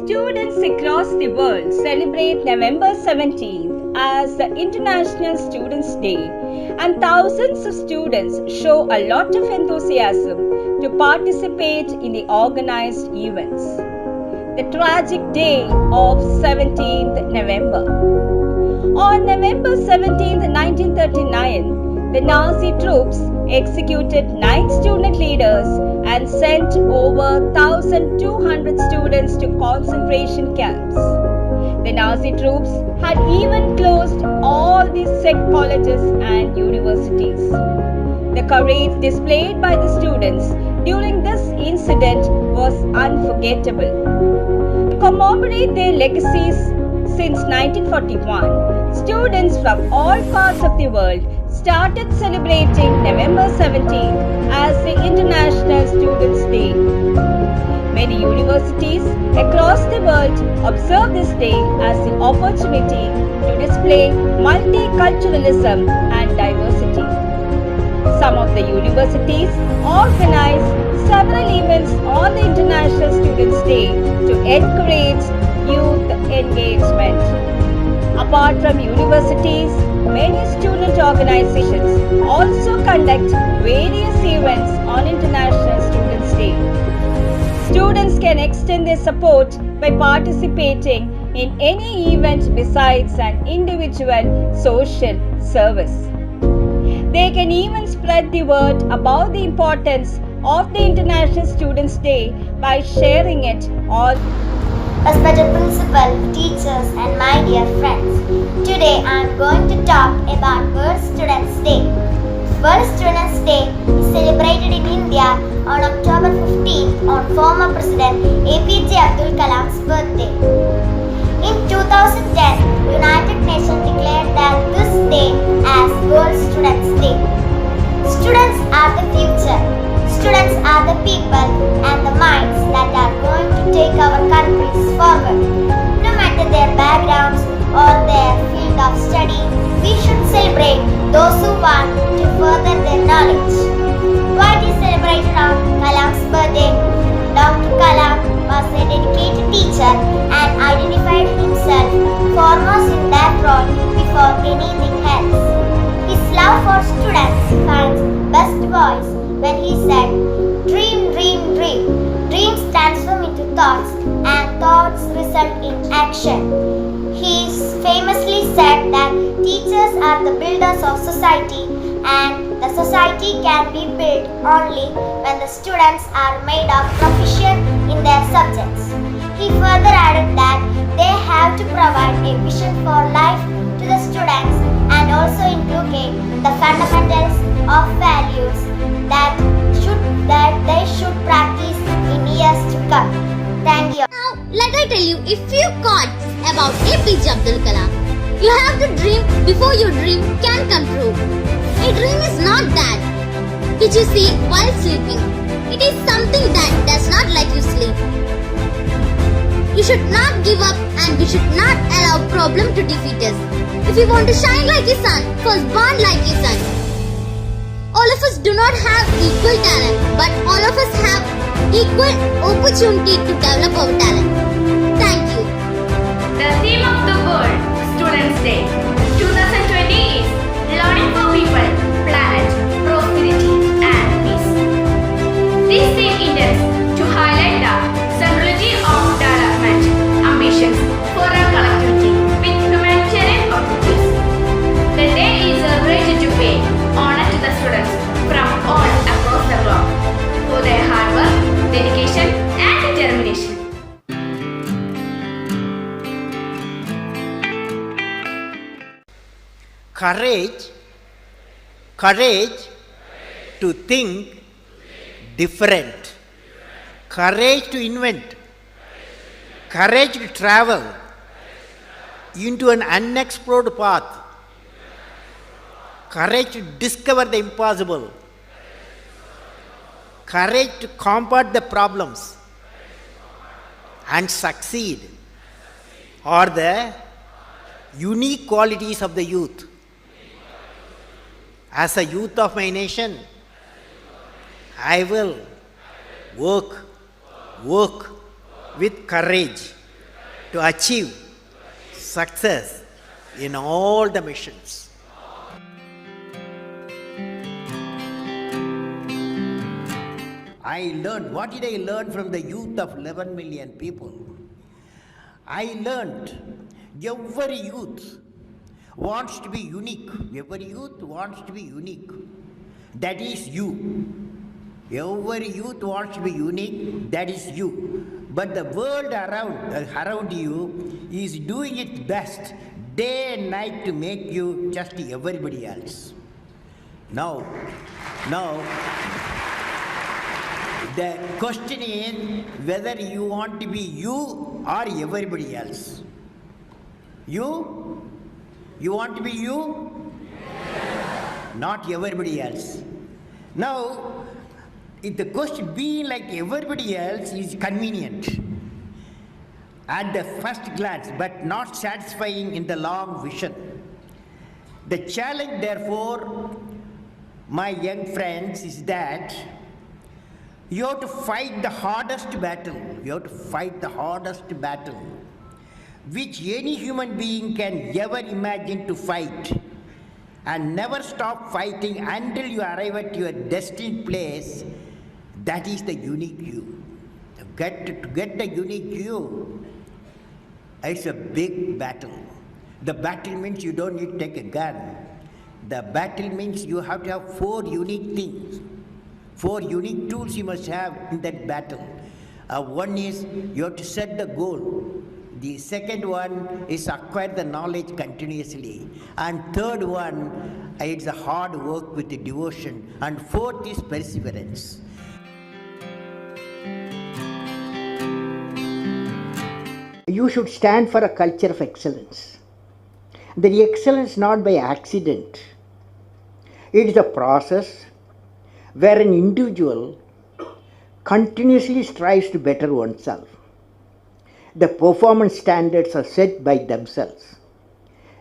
Students across the world celebrate November 17th as the International Students' Day, and thousands of students show a lot of enthusiasm to participate in the organized events. The tragic day of 17th November. On November 17, 1939, the Nazi troops executed 9 student leaders and sent over 1,200 students to concentration camps. The Nazi troops had even closed all the sect colleges and universities. The courage displayed by the students during this incident was unforgettable. To commemorate their legacies since 1941, students from all parts of the world started celebrating November 17th as the International Students' Day. Many universities across the world observe this day as the opportunity to display multiculturalism and diversity. Some of the universities organize several events on the International Students' Day to encourage youth engagement. Apart from universities, many student organizations also conduct various events on International Students' Day. Students can extend their support by participating in any event besides an individual social service. They can even spread the word about the importance of the International Students' Day by sharing it on Respected principal, teachers and my dear friends. Today I am going to talk about World Students' Day. World Students' Day is celebrated in India on October 15th on former President APJ Abdul Kalam's birthday. In 2010, United Nations declared that this day as World Students' Day. Students are the future. Students are the people and the minds that are going to take our countries forward. No matter their backgrounds or their field of study, we should celebrate those who want to further their knowledge. Why it is celebrated on Kalam's birthday? Dr. Kalam was a dedicated teacher and identified himself foremost in that role before anything else. His love for students finds best voice when he said, "Dream, dream, dream. Dreams transform into thoughts and thoughts result in action." He famously said that teachers are the builders of society and the society can be built only when the students are made of proficient in their subjects. He further added that they have to provide a vision for life to the students and also inculcate the fundamentals of values that they should practice in years to come. Thank you. Now, let I tell you a few quotes about APJ Abdul Kalam. You have to dream before your dream can come true. A dream is not that which you see while sleeping. It is something that does not let you sleep. You should not give up and we should not allow problem to defeat us. If you want to shine like a sun, first burn like a sun. All of us do not have equal talent, but all of us have equal opportunity to develop our talent. Thank you. The theme of the World Students' Day 2020 is Learning for People, Planet, Prosperity and Peace. This theme intends to highlight the centrality of development ambitions for our collectivity with humanitarian objectives. The day is celebrated to pay honor to the students from all across the globe for their hard work, dedication and determination. Courage to think different, courage to invent, courage to travel into an unexplored path, courage to discover the impossible, courage to combat the problems and succeed are the unique qualities of the youth. As a youth of my nation, I will work work with courage to achieve success in all the missions. I learned, what did I learn from the youth of 11 million people? I learned every youth wants to be unique. Every youth wants to be unique. That is you. Every youth wants to be unique. That is you. But the world around you is doing its best day and night to make you just everybody else. Now, the question is whether you want to be you or everybody else. You want to be you? Not everybody else. Now, if the question being like everybody else is convenient at the first glance, but not satisfying in the long vision. The challenge, therefore, my young friends, is that you have to fight the hardest battle. You have to fight the hardest battle which any human being can ever imagine to fight, and never stop fighting until you arrive at your destined place. That is the unique you. To get the unique you, it's a big battle. The battle means you don't need to take a gun. The battle means you have to have 4 unique things. 4 unique tools you must have in that battle. One is you have to set the goal. The second one is acquire the knowledge continuously. And third one, it's a hard work with the devotion. And fourth is perseverance. You should stand for a culture of excellence. The excellence not by accident. It is a process where an individual continuously strives to better oneself. The performance standards are set by themselves.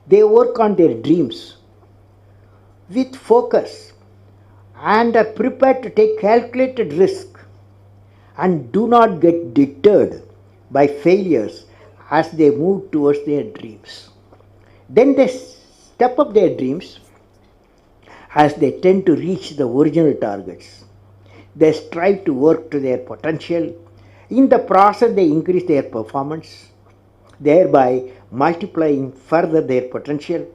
They work on their dreams with focus and are prepared to take calculated risk and do not get deterred by failures as they move towards their dreams. Then they step up their dreams as they tend to reach the original targets. They strive to work to their potential. In the process, they increase their performance, thereby multiplying further their potential.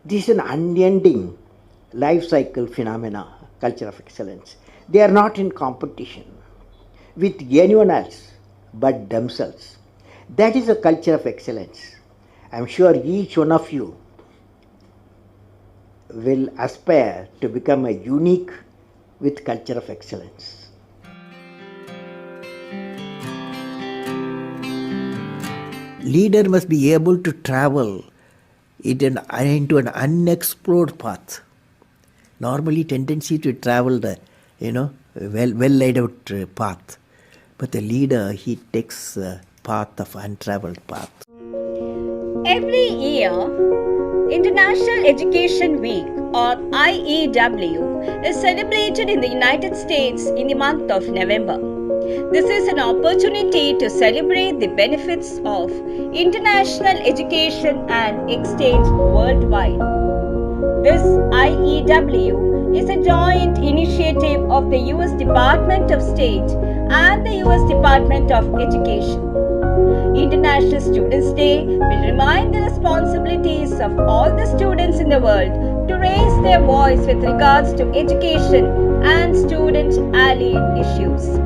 This is an unending life cycle phenomena, culture of excellence. They are not in competition with anyone else but themselves. That is a culture of excellence. I am sure each one of you will aspire to become a unique with culture of excellence. Leader must be able to travel into an unexplored path. Normally, tendency to travel the well laid out path, but the leader, he takes the path of untraveled path. Every year, International Education Week or IEW is celebrated in the United States in the month of November. This is an opportunity to celebrate the benefits of international education and exchange worldwide. This IEW is a joint initiative of the US Department of State and the US Department of Education. International Students' Day will remind the responsibilities of all the students in the world to raise their voice with regards to education and student-allied issues.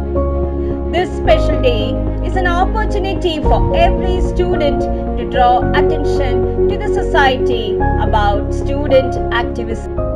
This special day is an opportunity for every student to draw attention to the society about student activism.